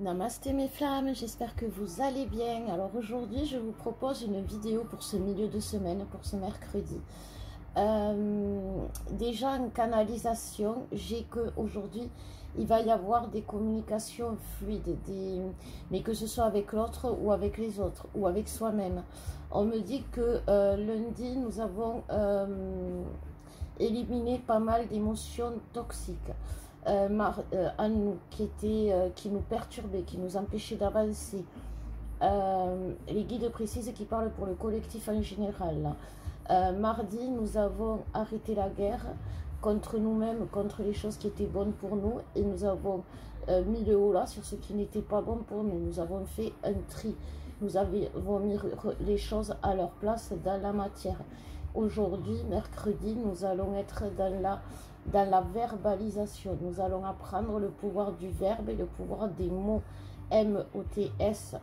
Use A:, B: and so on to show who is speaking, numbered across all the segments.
A: Namasté mes flammes, j'espère que vous allez bien. Alors aujourd'hui je vous propose une vidéo pour ce milieu de semaine, pour ce mercredi. Déjà en canalisation, j'ai que aujourd'hui il va y avoir des communications fluides, mais que ce soit avec l'autre ou avec les autres ou avec soi-même. On me dit que lundi nous avons éliminé pas mal d'émotions toxiques. À nous, qui nous perturbaient, qui nous empêchaient d'avancer. Les guides précisent qui parlent pour le collectif en général. Mardi, nous avons arrêté la guerre contre nous-mêmes, contre les choses qui étaient bonnes pour nous, et nous avons mis le haut là sur ce qui n'était pas bon pour nous. Nous avons fait un tri, nous avons mis les choses à leur place dans la matière. Aujourd'hui, mercredi, nous allons être dans la verbalisation. Nous allons apprendre le pouvoir du verbe et le pouvoir des mots. M-O-T-S.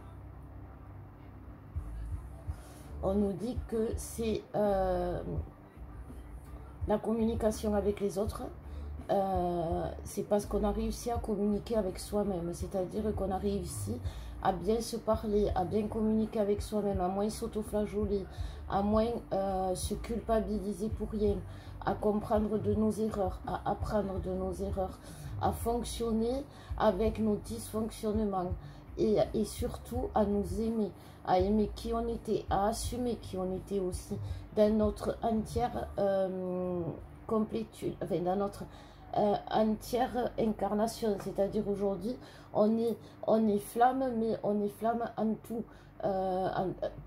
A: On nous dit que c'est la communication avec les autres. C'est parce qu'on a réussi à communiquer avec soi-même. C'est-à-dire qu'on a réussi à bien se parler, à bien communiquer avec soi-même, à moins s'autoflageoler, à moins se culpabiliser pour rien, à comprendre de nos erreurs, à apprendre de nos erreurs, à fonctionner avec nos dysfonctionnements et surtout à nous aimer, à aimer qui on était, à assumer qui on était aussi dans notre entière complétude, enfin dans notre entière incarnation. C'est-à-dire aujourd'hui on est flamme, mais on est flamme en tout.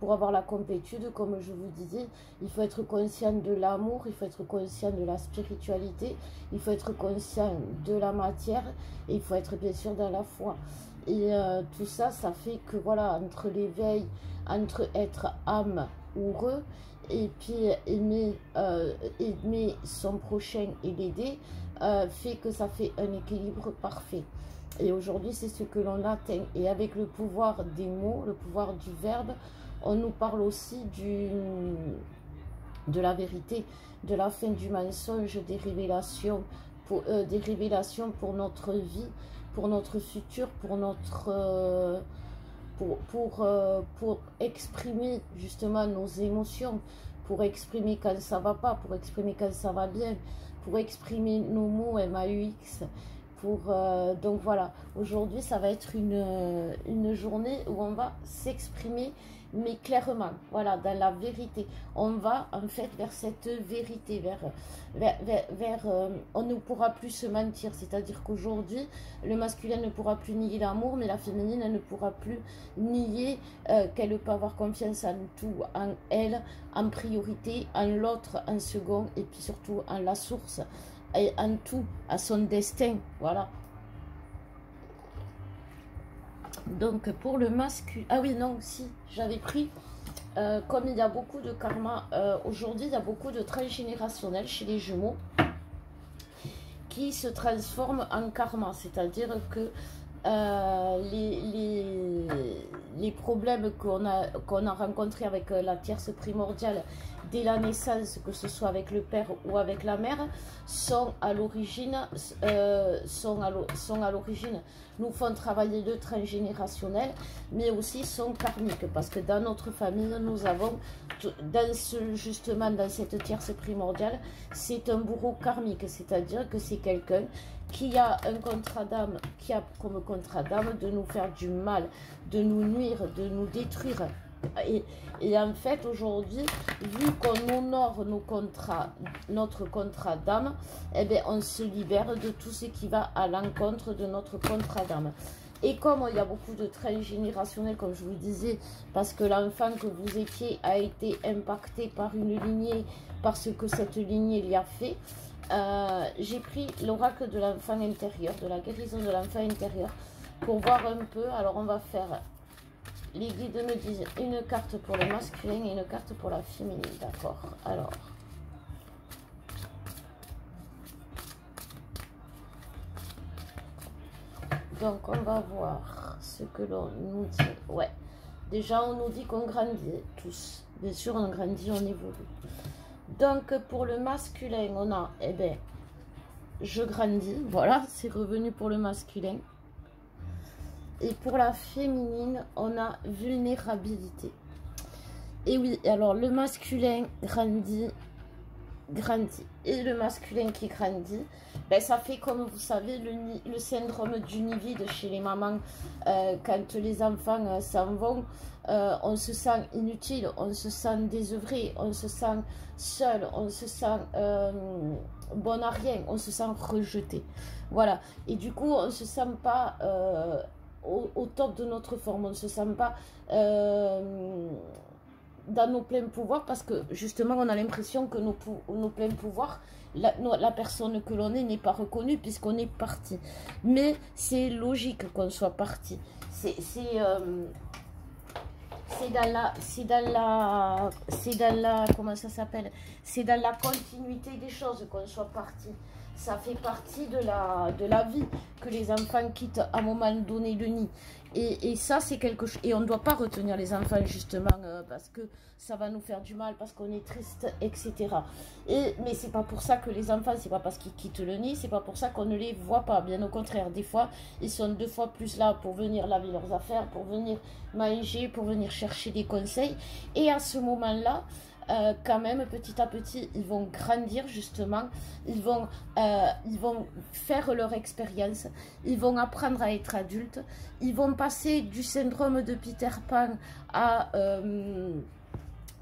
A: Pour avoir la complétude, comme je vous disais, il faut être conscient de l'amour, il faut être conscient de la spiritualité, il faut être conscient de la matière, et il faut être bien sûr dans la foi. Et tout ça, ça fait que voilà, entre l'éveil, entre être âme ou heureux, et puis aimer son prochain et l'aider, fait que ça fait un équilibre parfait. Et aujourd'hui, c'est ce que l'on atteint. Et avec le pouvoir des mots, le pouvoir du verbe, on nous parle aussi de la vérité, de la fin du mensonge, des révélations pour notre vie, pour notre futur, pour exprimer justement nos émotions, pour exprimer quand ça va pas, pour exprimer quand ça va bien, pour exprimer nos mots MAUX. Donc voilà, aujourd'hui ça va être une journée où on va s'exprimer, mais clairement, voilà, dans la vérité. On va en fait vers cette vérité, on ne pourra plus se mentir. C'est-à-dire qu'aujourd'hui, le masculin ne pourra plus nier l'amour, mais la féminine, elle ne pourra plus nier qu'elle peut avoir confiance en tout, en elle, en priorité, en l'autre, en second, et puis surtout en la source. Et en tout, à son destin, voilà. Donc pour le masculin, ah oui non, si, j'avais pris, comme il y a beaucoup de karma, aujourd'hui il y a beaucoup de transgénérationnel chez les Gémeaux, qui se transforment en karma, c'est-à-dire que les problèmes qu'on a rencontrés avec la tierce primordiale dès la naissance, que ce soit avec le père ou avec la mère, sont à l'origine, nous font travailler le transgénérationnel, mais aussi sont karmiques, parce que dans notre famille, nous avons, justement dans cette tierce primordiale, c'est un bourreau karmique, c'est-à-dire que c'est quelqu'un qui a un contrat d'âme, qui a comme contrat d'âme de nous faire du mal, de nous nuire, de nous détruire. Et en fait, aujourd'hui, vu qu'on honore notre contrat d'âme, eh bien, on se libère de tout ce qui va à l'encontre de notre contrat d'âme. Et comme il y a beaucoup de transgénérationnels, comme je vous disais, parce que l'enfant que vous étiez a été impacté par une lignée, parce que cette lignée l'y a fait, j'ai pris l'oracle de l'enfant intérieur, de la guérison de l'enfant intérieur, pour voir un peu. Alors on va faire, les guides me disent une carte pour le masculin et une carte pour la féminine, d'accord. Alors donc on va voir ce que l'on nous dit. Ouais, déjà on nous dit qu'on grandit tous, bien sûr on grandit, on évolue. Donc pour le masculin, on a, eh bien, je grandis, voilà, c'est revenu pour le masculin. Et pour la féminine, on a vulnérabilité. Et oui, alors le masculin grandit. Et le masculin qui grandit, ben, ça fait, comme vous savez, le syndrome du nid vide chez les mamans. Quand les enfants s'en vont, on se sent inutile, on se sent désœuvré, on se sent seul, on se sent bon à rien, on se sent rejeté. Voilà. Et du coup, on ne se sent pas au top de notre forme, on ne se sent pas dans nos pleins pouvoirs, parce que justement on a l'impression que nos pleins pouvoirs, la personne que l'on est n'est pas reconnue puisqu'on est parti. Mais c'est logique qu'on soit parti. C'est dans la comment ça s'appelle, c'est dans la continuité des choses qu'on soit parti. Ça fait partie de la vie que les enfants quittent à un moment donné le nid. Et ça, c'est quelque chose. Et on ne doit pas retenir les enfants, justement, parce que ça va nous faire du mal, parce qu'on est triste, etc. Mais c'est pas pour ça que les enfants, c'est pas parce qu'ils quittent le nid, c'est pas pour ça qu'on ne les voit pas. Bien au contraire, des fois, ils sont 2 fois plus là pour venir laver leurs affaires, pour venir manger, pour venir chercher des conseils. Et à ce moment-là, quand même, petit à petit, ils vont grandir, justement, ils vont faire leur expérience, ils vont apprendre à être adultes, ils vont passer du syndrome de Peter Pan à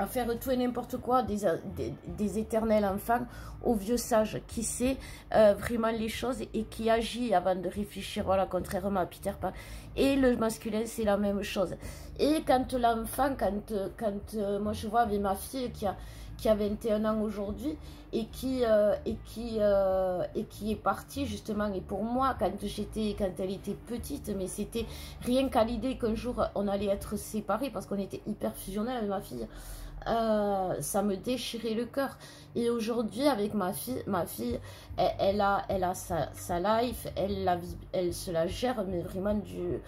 A: faire tout et n'importe quoi, des éternels enfants, au vieux sage qui sait vraiment les choses et qui agit avant de réfléchir, voilà, contrairement à Peter Pan. Et le masculin, c'est la même chose. Et quand l'enfant, moi je vois avec ma fille qui a 21 ans aujourd'hui et qui est partie, justement, et pour moi, quand elle était petite, mais c'était rien qu'à l'idée qu'un jour on allait être séparés, parce qu'on était hyper fusionnels avec ma fille. Ça me déchirait le cœur. Et aujourd'hui, avec ma fille, elle a sa life, elle se la gère, mais vraiment je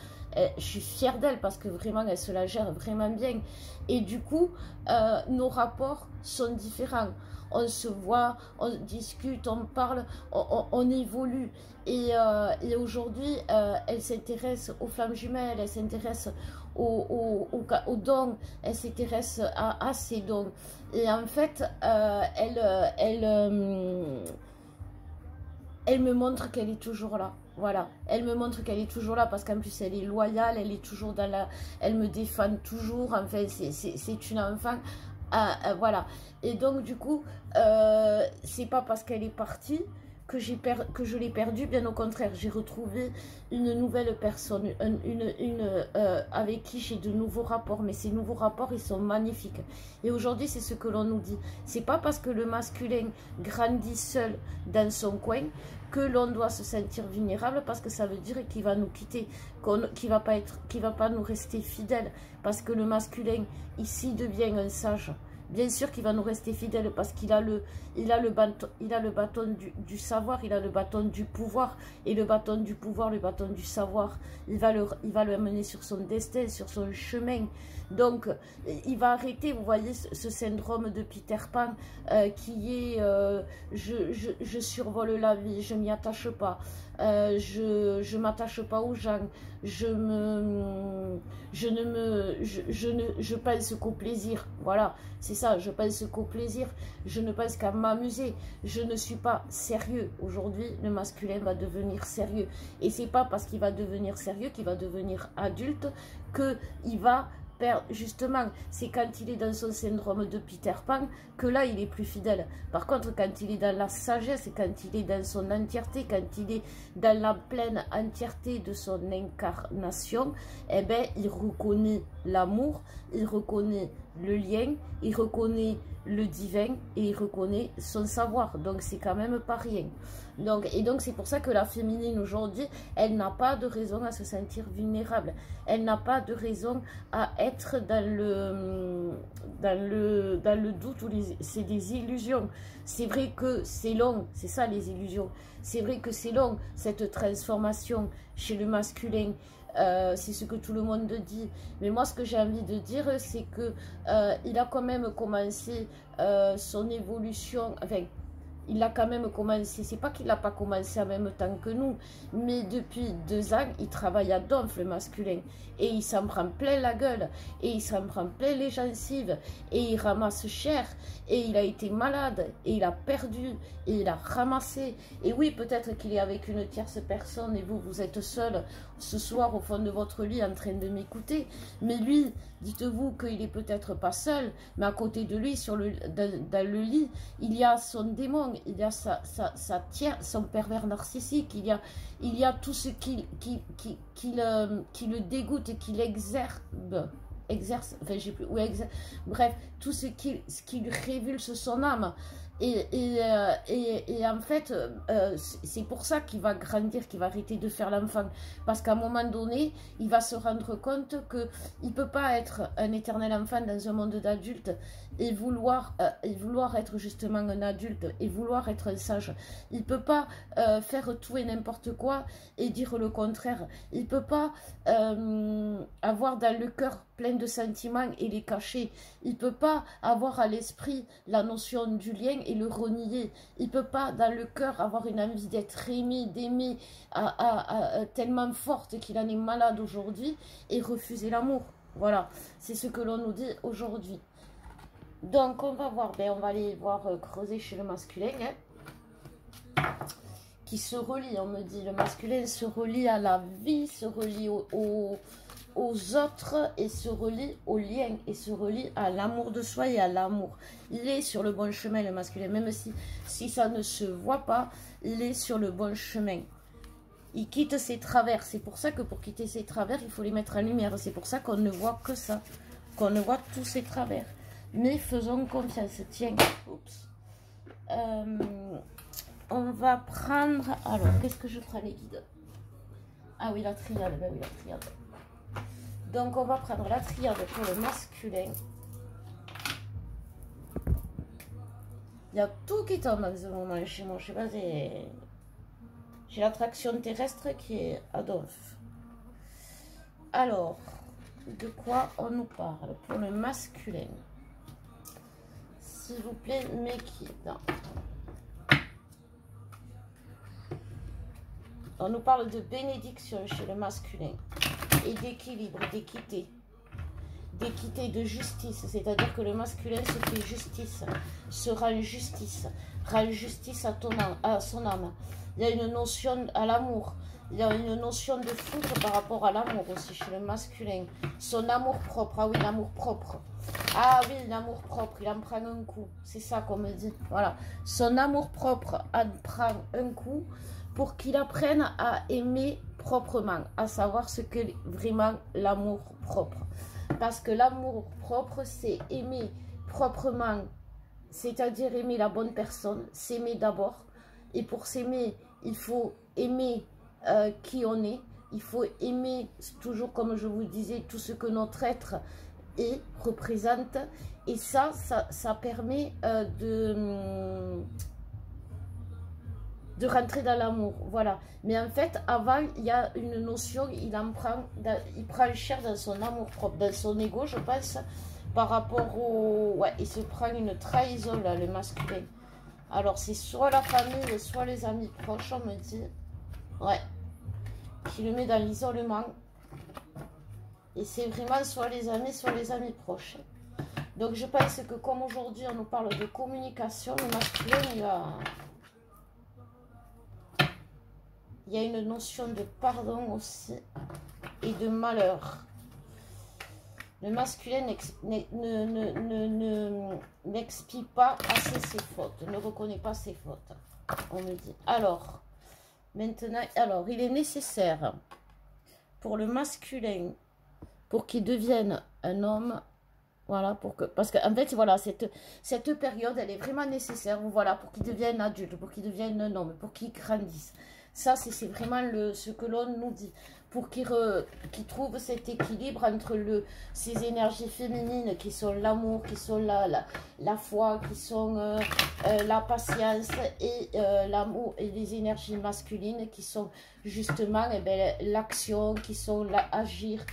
A: suis fière d'elle parce que vraiment elle se la gère vraiment bien. Et du coup, nos rapports sont différents. On se voit, on discute, on parle, on évolue. Et aujourd'hui, elle s'intéresse aux flammes jumelles, elle s'intéresse aux dons, elle s'intéresse à ses dons. Et en fait, elle me montre qu'elle est toujours là. Voilà, elle me montre qu'elle est toujours là parce qu'en plus elle est loyale, elle est toujours dans elle me défend toujours. Enfin, c'est une enfant. Voilà. Et donc du coup, c'est pas parce qu'elle est partie que je l'ai perdue, bien au contraire, j'ai retrouvé une nouvelle personne, avec qui j'ai de nouveaux rapports, mais ces nouveaux rapports, ils sont magnifiques. Et aujourd'hui, c'est ce que l'on nous dit. C'est pas parce que le masculin grandit seul dans son coin que l'on doit se sentir vulnérable, parce que ça veut dire qu'il va nous quitter, qu'il va pas nous rester fidèle, parce que le masculin, ici, devient un sage. Bien sûr qu'il va nous rester fidèle parce qu'il a le bâton du savoir, il a le bâton du pouvoir. Et le bâton du pouvoir, le bâton du savoir, il va le amener sur son destin, sur son chemin. Donc, il va arrêter, vous voyez, ce syndrome de Peter Pan qui est je survole la vie, je m'y attache pas, je m'attache pas aux gens, je pense qu'au plaisir. Voilà, c'est ça, je pense qu'au plaisir, je ne pense qu'à m'amuser, je ne suis pas sérieux. Aujourd'hui, le masculin va devenir sérieux. Et c'est pas parce qu'il va devenir sérieux, qu'il va devenir adulte, qu'il va perdre. Justement, c'est quand il est dans son syndrome de Peter Pan que là, il est plus fidèle. Par contre, quand il est dans la sagesse, quand il est dans son entièreté, quand il est dans la pleine entièreté de son incarnation, eh bien, il reconnaît l'amour, il reconnaît le lien, il reconnaît le divin et il reconnaît son savoir. Donc, c'est quand même pas rien. Donc c'est pour ça que la féminine aujourd'hui, elle n'a pas de raison à se sentir vulnérable. Elle n'a pas de raison à être dans le doute, où c'est des illusions. C'est vrai que c'est long, c'est ça les illusions. C'est vrai que c'est long, cette transformation chez le masculin. C'est ce que tout le monde dit. Mais moi, ce que j'ai envie de dire, c'est que il a quand même commencé son évolution. Enfin, il a quand même commencé, c'est pas qu'il n'a pas commencé en même temps que nous, mais depuis 2 ans, il travaille à donf, le masculin, et il s'en prend plein la gueule, et il s'en prend plein les gencives, et il ramasse cher, et il a été malade, et il a perdu, et il a ramassé, et oui, peut-être qu'il est avec une tierce personne, et vous êtes seul ce soir au fond de votre lit en train de m'écouter, mais lui, dites-vous qu'il est peut-être pas seul, mais à côté de lui, dans le lit, il y a son démon, il y a son pervers narcissique, il y a tout ce qui le dégoûte et qui l'exerce, enfin j'ai plus, ouais, bref, tout ce qui lui révulse son âme. Et en fait, c'est pour ça qu'il va grandir, qu'il va arrêter de faire l'enfant. Parce qu'à un moment donné, il va se rendre compte qu'il ne peut pas être un éternel enfant dans un monde d'adultes et vouloir être justement un adulte et vouloir être un sage. Il ne peut pas faire tout et n'importe quoi et dire le contraire. Il ne peut pas avoir dans le cœur plein de sentiments et les cacher. Il ne peut pas avoir à l'esprit la notion du lien et le renier. Il ne peut pas dans le cœur avoir une envie d'être aimé, d'aimer tellement forte qu'il en est malade aujourd'hui et refuser l'amour. Voilà, c'est ce que l'on nous dit aujourd'hui. Donc on va voir, on va aller voir creuser chez le masculin, hein, qui se relie, on me dit, le masculin se relie à la vie, se relie aux autres et se relie aux liens et se relie à l'amour de soi et à l'amour. Il est sur le bon chemin, le masculin, même si ça ne se voit pas, il est sur le bon chemin. Il quitte ses travers, c'est pour ça que pour quitter ses travers, il faut les mettre en lumière, c'est pour ça qu'on ne voit que ça, qu'on ne voit tous ses travers. Mais faisons confiance, tiens, oups. On va prendre, alors, qu'est-ce que je prends les guides? Ah oui, la triade, ben oui, la triade. Donc, on va prendre la triade pour le masculin. Il y a tout qui tombe en ce moment chez moi. Je sais pas, j'ai l'attraction terrestre qui est à donf. Alors, de quoi on nous parle pour le masculin? S'il vous plaît, mes guides. On nous parle de bénédiction chez le masculin et d'équilibre, d'équité. D'équité, de justice, c'est-à-dire que le masculin se fait justice, se rend justice à son âme. Il y a une notion à l'amour, il y a une notion de foudre par rapport à l'amour aussi chez le masculin. Son amour propre, ah oui, l'amour propre. Ah oui, l'amour propre, il en prend un coup, c'est ça qu'on me dit. Voilà, son amour propre en prend un coup pour qu'il apprenne à aimer proprement, à savoir ce qu'est vraiment l'amour propre. Parce que l'amour propre, c'est aimer proprement, c'est-à-dire aimer la bonne personne, s'aimer d'abord. Et pour s'aimer, il faut aimer qui on est. Il faut aimer, toujours comme je vous disais, tout ce que notre être est, représente. Et ça permet de rentrer dans l'amour, voilà. Mais en fait, avant, il y a une notion, il prend cher dans son amour propre, dans son ego, je pense, par rapport au... Ouais, il se prend une trahison, là, le masculin. Alors, c'est soit la famille, soit les amis proches, on me dit. Ouais. Qui le met dans l'isolement. Et c'est vraiment soit les amis proches. Donc, je pense que comme aujourd'hui, on nous parle de communication, le masculin, il y a une notion de pardon aussi et de malheur. Le masculin n'expie pas assez ses fautes, ne reconnaît pas ses fautes, on me dit. Alors, maintenant, il est nécessaire pour le masculin, pour qu'il devienne un homme, voilà, parce qu'en fait, voilà, cette période, elle est vraiment nécessaire, voilà, pour qu'il devienne adulte, pour qu'il devienne un homme, pour qu'il grandisse. Ça, c'est vraiment ce que l'on nous dit. Pour qu'il trouve cet équilibre entre ces énergies féminines qui sont l'amour, qui sont la foi, qui sont la patience et l'amour, et les énergies masculines qui sont justement l'action, qui sont l'agir,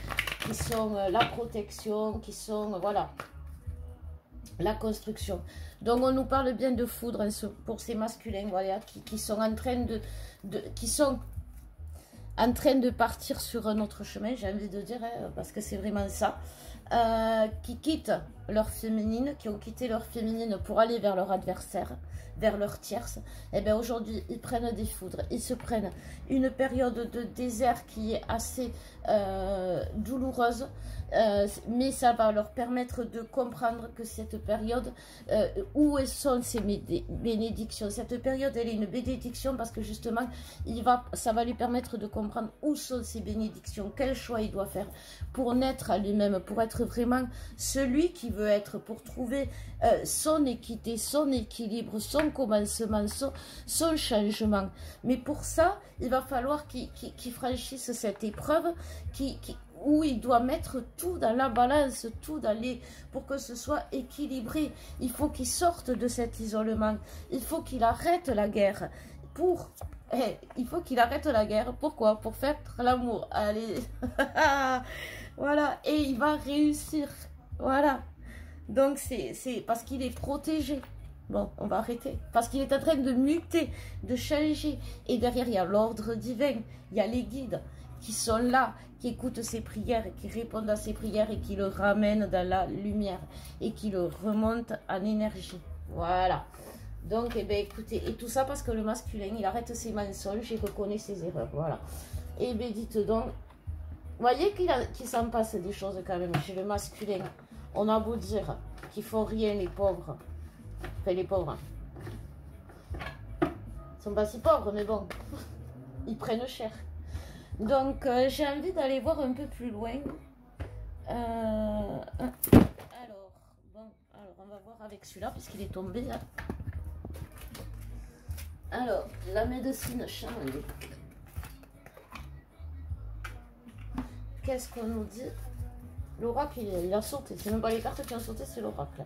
A: qui sont la protection, qui sont, voilà. la construction. Donc on nous parle bien de foudre hein, pour ces masculins, voilà, qui sont en train qui sont en train de partir sur un autre chemin, j'ai envie de dire, hein, parce que c'est vraiment ça, qui quittent leur féminine, qui ont quitté leur féminine pour aller vers leur adversaire, vers leur tierce. Et bien aujourd'hui, ils prennent des foudres, ils se prennent une période de désert qui est assez douloureuse, mais ça va leur permettre de comprendre que cette période, où sont ces bénédictions. Cette période, elle est une bénédiction parce que justement, ça va lui permettre de comprendre où sont ces bénédictions, quel choix il doit faire pour naître à lui-même, pour être vraiment celui qui veut être, pour trouver son équité, son équilibre, son commencement, son changement. Mais pour ça, il va falloir qu'il franchisse cette épreuve où il doit mettre tout dans la balance, tout dans pour que ce soit équilibré. Il faut qu'il sorte de cet isolement. Il faut qu'il arrête la guerre. Il faut qu'il arrête la guerre. Pourquoi? Pour faire l'amour. Allez. Voilà. Et il va réussir. Voilà. Donc, c'est parce qu'il est protégé. Bon, on va arrêter. Parce qu'il est en train de muter, de changer. Et derrière, il y a l'ordre divin. Il y a les guides qui sont là, qui écoutent ses prières, qui répondent à ses prières et qui le ramènent dans la lumière et qui le remontent en énergie. Voilà. Donc, eh bien, écoutez, et tout ça parce que le masculin, il arrête ses mensonges et reconnaît ses erreurs. Voilà. Et bien, dites donc, vous voyez qu'il s'en passe des choses quand même chez le masculin. On a beau dire qu'ils font rien, les pauvres. Enfin, les pauvres. Ils sont pas si pauvres, mais bon, ils prennent cher. Donc, j'ai envie d'aller voir un peu plus loin. Alors, on va voir avec celui-là, puisqu'il est tombé. Là. Alors, la médecine chamanique. Qu'est-ce qu'on nous dit? L'oracle, il a sauté. C'est même pas les cartes qui ont sauté, c'est l'oracle.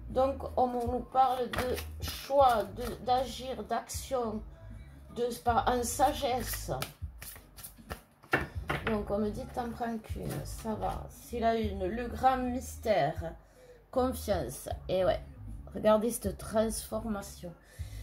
A: Donc, on nous parle de choix, d'agir, d'action, en sagesse. Donc, on me dit, t'en prends qu'une, ça va. S'il a une, le grand mystère, confiance. Et ouais, regardez cette transformation.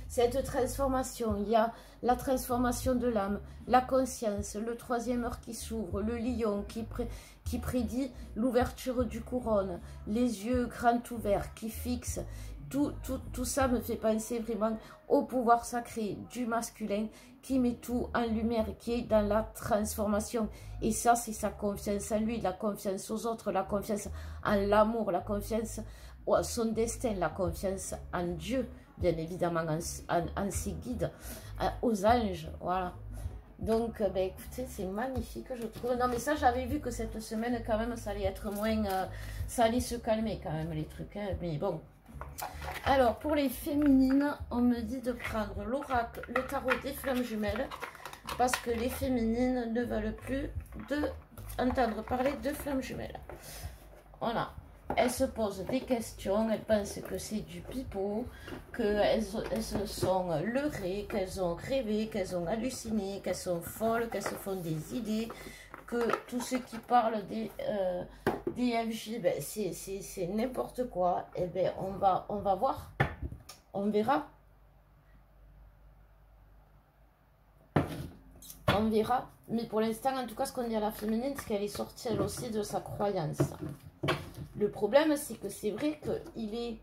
A: Cette transformation, il y a la transformation de l'âme, la conscience, le troisième œil qui s'ouvre, le lion qui prédit l'ouverture du couronne, les yeux grands ouverts qui fixent. Tout ça me fait penser vraiment au pouvoir sacré du masculin qui met tout en lumière, qui est dans la transformation. Et ça, c'est sa confiance en lui, la confiance aux autres, la confiance en l'amour, la confiance en son destin, la confiance en Dieu, bien évidemment, en ses guides, aux anges, voilà. Donc, ben, écoutez, c'est magnifique, je trouve. Non, mais ça, j'avais vu que cette semaine, quand même, ça allait être moins... ça allait se calmer, quand même, les trucs, hein, mais bon... Alors, pour les féminines, on me dit de prendre l'oracle, le tarot des flammes jumelles, parce que les féminines ne veulent plus entendre parler de flammes jumelles. Voilà. Elles se posent des questions, elles pensent que c'est du pipeau, qu'elles se sont leurrées, qu'elles ont rêvé, qu'elles ont halluciné, qu'elles sont folles, qu'elles se font des idées, que tous ceux qui parlent des FJ, ben, c'est n'importe quoi. Et ben on va voir, on verra. On verra. Mais pour l'instant, en tout cas, ce qu'on dit à la féminine, c'est qu'elle est sortie elle aussi de sa croyance. Le problème, c'est que c'est vrai qu'il est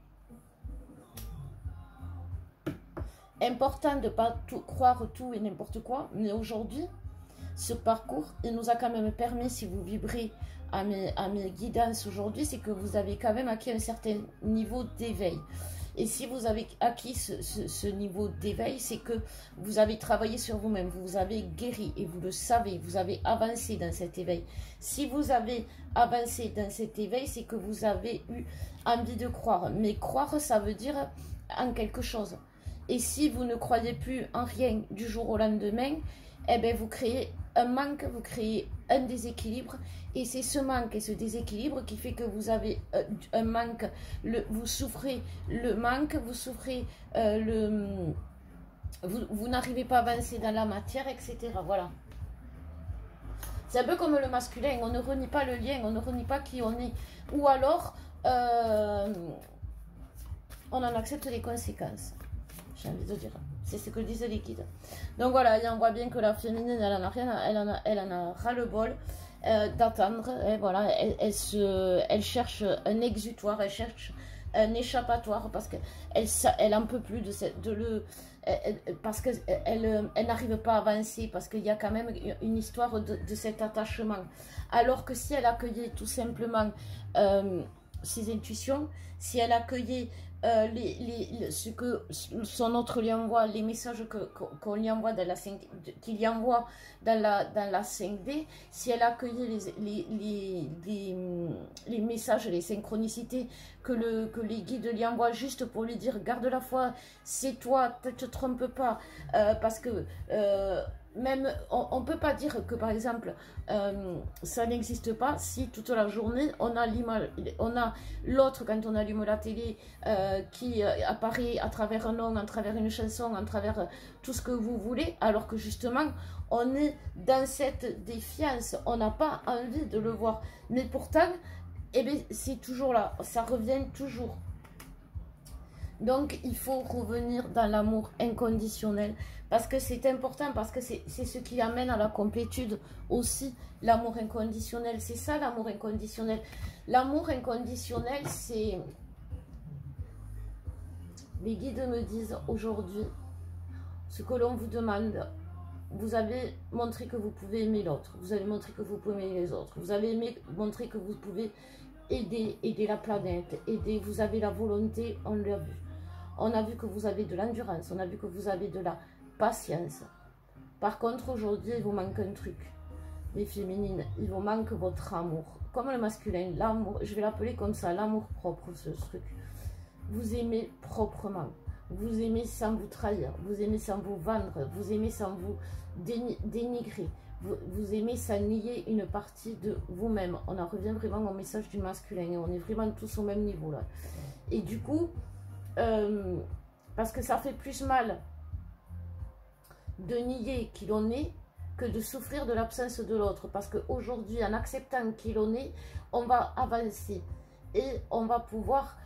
A: important de ne pas croire tout et n'importe quoi. Mais aujourd'hui, ce parcours, il nous a quand même permis, si vous vibrez à mes guidances aujourd'hui, c'est que vous avez quand même acquis un certain niveau d'éveil. Et si vous avez acquis ce niveau d'éveil, c'est que vous avez travaillé sur vous-même, vous avez guéri et vous le savez, vous avez avancé dans cet éveil. Si vous avez avancé dans cet éveil, c'est que vous avez eu envie de croire. Mais croire, ça veut dire en quelque chose. Et si vous ne croyez plus en rien du jour au lendemain, eh bien vous créez un manque, vous créez un déséquilibre, et c'est ce manque et ce déséquilibre qui fait que vous avez un manque, vous souffrez le manque, vous souffrez vous n'arrivez pas à avancer dans la matière, etc. Voilà. C'est un peu comme le masculin, on ne renie pas le lien, on ne renie pas qui on est. Ou alors, on en accepte les conséquences. J'ai envie de dire. C'est ce que disent les guides. Donc voilà, on voit bien que la féminine, elle en a rien, elle en a ras-le-bol d'attendre. Voilà, elle cherche un exutoire, elle cherche un échappatoire parce qu'elle en peut plus parce qu'elle n'arrive pas à avancer, parce qu'il y a quand même une histoire de cet attachement. Alors que si elle accueillait tout simplement ses intuitions, si elle accueillait ce que son autre lui envoie, les messages qu'on lui envoie dans la 5, qu'il lui envoie dans la 5D, si elle accueillait les messages, les synchronicités que les guides lui envoient juste pour lui dire garde la foi, c'est toi, ne te trompe pas, parce que même, on ne peut pas dire que, par exemple, ça n'existe pas si toute la journée, on a l'autre, quand on allume la télé, qui apparaît à travers un nom, à travers une chanson, à travers tout ce que vous voulez, alors que justement, on est dans cette défiance, on n'a pas envie de le voir. Mais pourtant, eh bien, c'est toujours là, ça revient toujours. Donc, il faut revenir dans l'amour inconditionnel parce que c'est important, parce que c'est ce qui amène à la complétude aussi, l'amour inconditionnel. C'est ça, l'amour inconditionnel. L'amour inconditionnel, c'est... Les guides me disent aujourd'hui, ce que l'on vous demande, vous avez montré que vous pouvez aimer l'autre, vous avez montré que vous pouvez aimer les autres, vous avez montré que vous pouvez aider la planète, vous avez la volonté, on l'a vu. On a vu que vous avez de l'endurance, on a vu que vous avez de la patience. Par contre, aujourd'hui, il vous manque un truc. Les féminines, il vous manque votre amour. Comme le masculin, l'amour, je vais l'appeler comme ça, l'amour propre, ce truc. Vous aimez proprement. Vous aimez sans vous trahir. Vous aimez sans vous vendre. Vous aimez sans vous dénigrer. Vous aimez sans nier une partie de vous-même. On en revient vraiment au message du masculin. On est vraiment tous au même niveau là. Et du coup... parce que ça fait plus mal de nier qui l'on est que de souffrir de l'absence de l'autre. Parce qu'aujourd'hui, en acceptant qui l'on est, on va avancer et on va pouvoir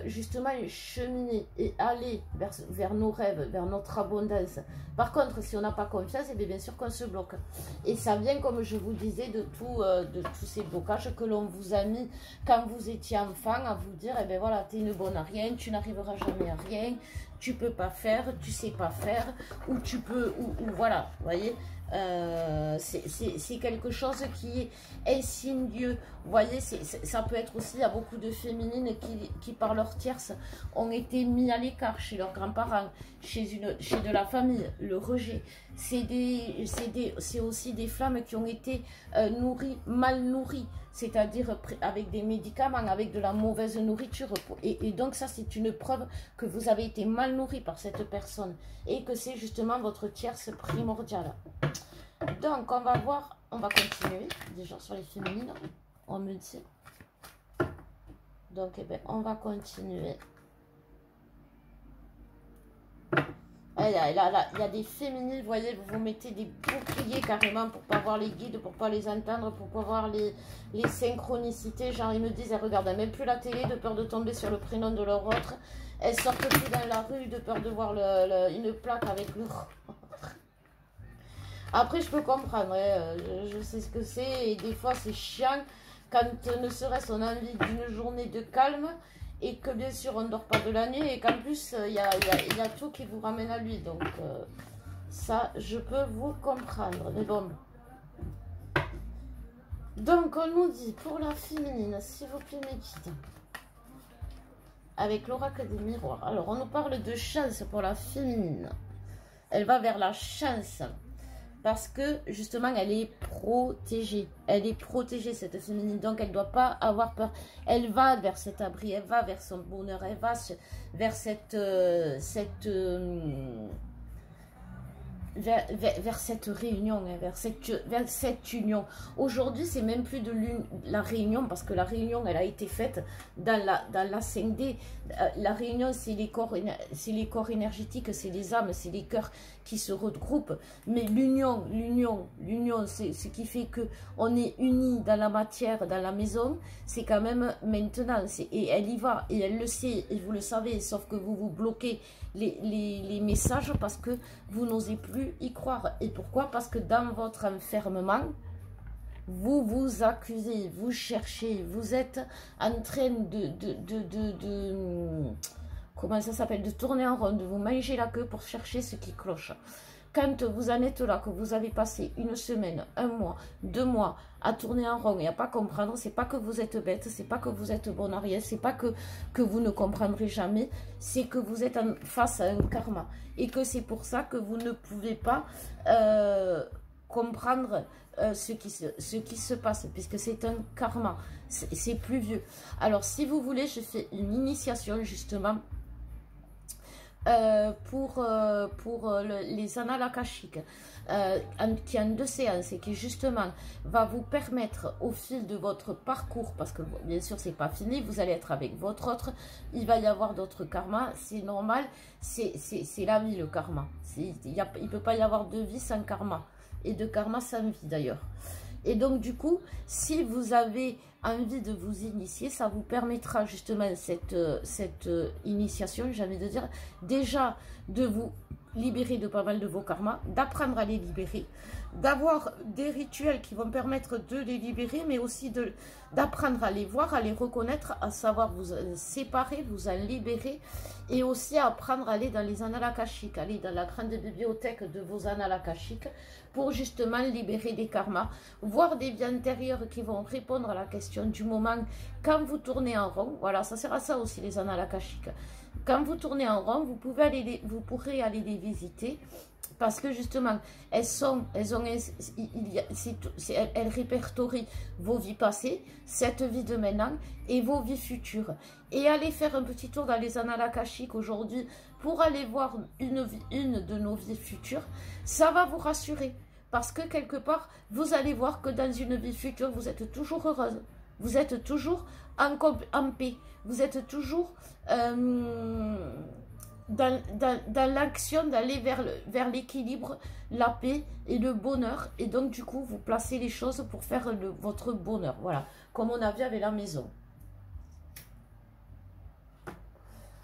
A: justement cheminer et aller vers nos rêves, vers notre abondance. Par contre, si on n'a pas confiance, et bien sûr qu'on se bloque. Et ça vient, comme je vous disais, de tous ces blocages que l'on vous a mis quand vous étiez enfant, à vous dire, eh bien voilà, tu es une bonne à rien, tu n'arriveras jamais à rien, tu peux pas faire, tu sais pas faire, ou tu peux, ou voilà, vous voyez. C'est quelque chose qui est insidieux. Vous voyez, ça peut être aussi, il y a beaucoup de féminines qui par leur tierce, ont été mis à l'écart chez leurs grands-parents, chez de la famille, le rejet. C'est aussi des femmes qui ont été mal nourries, c'est-à-dire avec des médicaments, avec de la mauvaise nourriture. Et donc ça, c'est une preuve que vous avez été mal nourri par cette personne et que c'est justement votre tierce primordiale. Donc, on va voir, on va continuer déjà sur les féminines, on me dit. Donc, eh bien, on va continuer. Il y a des féminines, vous voyez, vous vous mettez des boucliers carrément pour pas voir les guides, pour pas les entendre, pour pas voir les synchronicités. Genre, ils me disent, elles regardent même plus la télé de peur de tomber sur le prénom de leur autre. Elles sortent plus dans la rue de peur de voir une plaque avec leur... Après, je peux comprendre, hein, je sais ce que c'est, et des fois, c'est chiant quand ne serait-ce on a envie d'une journée de calme, et que bien sûr, on ne dort pas de la nuit, et qu'en plus, il y a tout qui vous ramène à lui. Donc, ça, je peux vous comprendre, mais bon. Donc, on nous dit, pour la féminine, s'il vous plaît, mes guides, avec l'oracle des miroirs. Alors, on nous parle de chance pour la féminine. Elle va vers la chance. Parce que, justement, elle est protégée. Elle est protégée, cette féminine. Donc, elle ne doit pas avoir peur. Elle va vers cet abri. Elle va vers son bonheur. Elle va vers vers cette réunion, hein, vers cette union. Aujourd'hui, c'est même plus de la réunion, parce que la réunion, elle a été faite dans la 5D. La réunion, c'est les corps énergétiques, c'est les âmes, c'est les cœurs qui se regroupent. Mais l'union, c'est ce qui fait que on est unis dans la matière, dans la maison. C'est quand même maintenant. Et elle y va, et elle le sait, et vous le savez, sauf que vous vous bloquez les messages parce que vous n'osez plus y croire. Et pourquoi? Parce que dans votre enfermement, vous vous accusez, vous cherchez, vous êtes en train comment ça s'appelle, de tourner en rond, de vous manger la queue pour chercher ce qui cloche. Quand vous en êtes là, que vous avez passé une semaine, un mois, 2 mois à tourner en rond et à pas comprendre, c'est pas que vous êtes bête, c'est pas que vous êtes bon à rien, c'est pas que vous ne comprendrez jamais, c'est que vous êtes face à un karma. Et que c'est pour ça que vous ne pouvez pas comprendre ce qui se passe, puisque c'est un karma, c'est plus vieux. Alors si vous voulez, je fais une initiation justement pour les annales akashiques, qui est en 2 séances et qui justement va vous permettre au fil de votre parcours, parce que bien sûr c'est pas fini, vous allez être avec votre autre, il va y avoir d'autres karmas, c'est normal, c'est la vie le karma, il ne peut pas y avoir de vie sans karma, et de karma sans vie d'ailleurs. Et donc du coup, si vous avez envie de vous initier, ça vous permettra justement cette initiation, j'ai envie de dire, déjà de vous libérer de pas mal de vos karmas, d'apprendre à les libérer, d'avoir des rituels qui vont permettre de les libérer, mais aussi d'apprendre à les voir, à les reconnaître, à savoir vous en séparer, vous en libérer, et aussi à apprendre à aller dans les annales akashiques, aller dans la grande bibliothèque de vos annales akashiques, pour justement libérer des karmas, voir des vies antérieures qui vont répondre à la question du moment quand vous tournez en rond. Voilà, ça sert à ça aussi les annales akashiques. Quand vous tournez en rond, vous pourrez aller les visiter, parce que justement, elles répertorient vos vies passées, cette vie de maintenant et vos vies futures. Et allez faire un petit tour dans les annales akashiques aujourd'hui pour aller voir une de nos vies futures. Ça va vous rassurer, parce que quelque part, vous allez voir que dans une vie future, vous êtes toujours heureuse. Vous êtes toujours en paix. Vous êtes toujours dans l'action d'aller vers l'équilibre, la paix et le bonheur. Et donc, du coup, vous placez les choses pour faire votre bonheur. Voilà, comme on a vu avec la maison.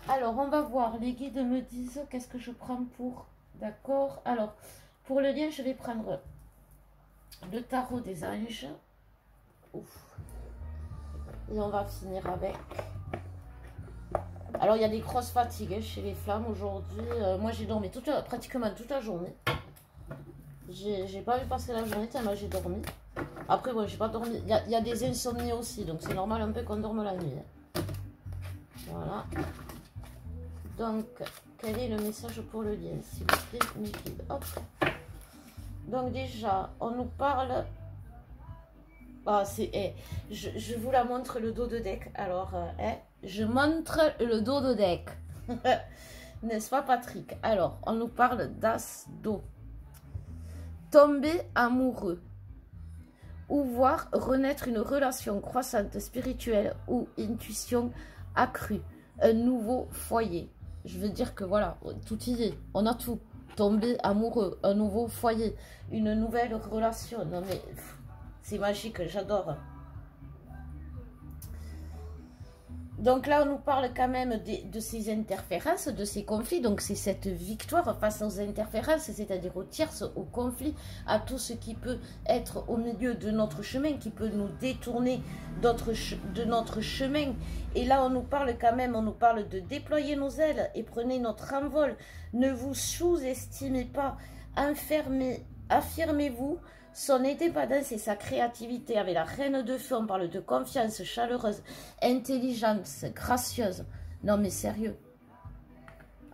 A: Alors, on va voir. Les guides me disent qu'est-ce que je prends pour... D'accord. Alors, pour le lien, je vais prendre le tarot des anges. Ouf. Et on va finir avec... Alors, il y a des grosses fatigues chez les flammes aujourd'hui. Moi, j'ai dormi pratiquement toute la journée. J'ai pas vu passer la journée tellement j'ai dormi. Après, bon, j'ai pas dormi. Il y a des insomnies aussi, donc c'est normal un peu qu'on dorme la nuit. Voilà. Donc, quel est le message pour le lien, s'il vous plaît, mes guides? Hop. Donc, déjà, on nous parle... Ah, je vous la montre le dos de deck. Alors, je montre le dos de deck. N'est-ce pas, Patrick? Alors, on nous parle d'as d'eau. Tomber amoureux. Ou voir renaître une relation croissante spirituelle ou intuition accrue. Un nouveau foyer. Je veux dire que voilà, tout y est. On a tout. Tomber amoureux, un nouveau foyer, une nouvelle relation. Non mais... C'est magique, j'adore. Donc là, on nous parle quand même de ces interférences, de ces conflits. Donc c'est cette victoire face aux interférences, c'est-à-dire aux tierces, aux conflits, à tout ce qui peut être au milieu de notre chemin, qui peut nous détourner de notre chemin. Et là, on nous parle quand même, on nous parle de déployer nos ailes et prenez notre envol. Ne vous sous-estimez pas, affirmez-vous. Son indépendance et sa créativité. Avec la reine de feu, on parle de confiance chaleureuse, intelligence, gracieuse. Non mais sérieux.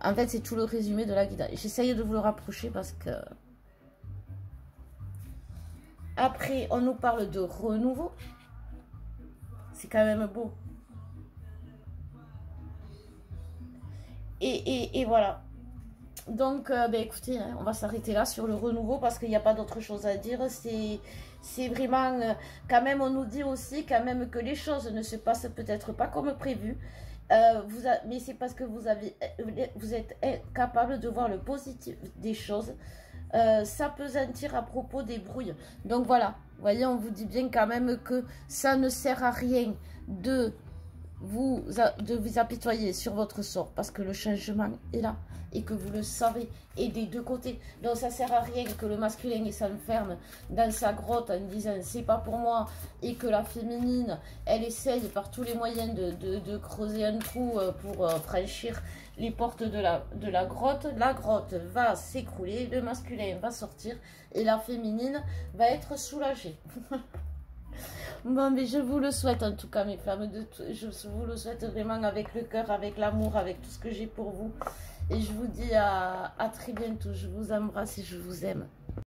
A: En fait, c'est tout le résumé de la guidance. J'essaye de vous le rapprocher parce que... Après, on nous parle de renouveau. C'est quand même beau. Et voilà. Donc, ben, écoutez, hein, on va s'arrêter là sur le renouveau parce qu'il n'y a pas d'autre chose à dire. C'est vraiment, quand même, on nous dit aussi quand même que les choses ne se passent peut-être pas comme prévu. Mais c'est parce que vous êtes capable de voir le positif des choses. S'apesantir à propos des brouilles. Donc voilà, vous voyez, on vous dit bien quand même que ça ne sert à rien de vous apitoyer sur votre sort parce que le changement est là et que vous le savez, et des deux côtés. Donc ça sert à rien que le masculin s'enferme dans sa grotte en disant c'est pas pour moi, et que la féminine elle essaye par tous les moyens de creuser un trou pour franchir les portes de la grotte. La grotte va s'écrouler, le masculin va sortir et la féminine va être soulagée. Bon, mais je vous le souhaite en tout cas, mes flammes, je vous le souhaite vraiment avec le cœur, avec l'amour, avec tout ce que j'ai pour vous. Et je vous dis à très bientôt. Je vous embrasse et je vous aime.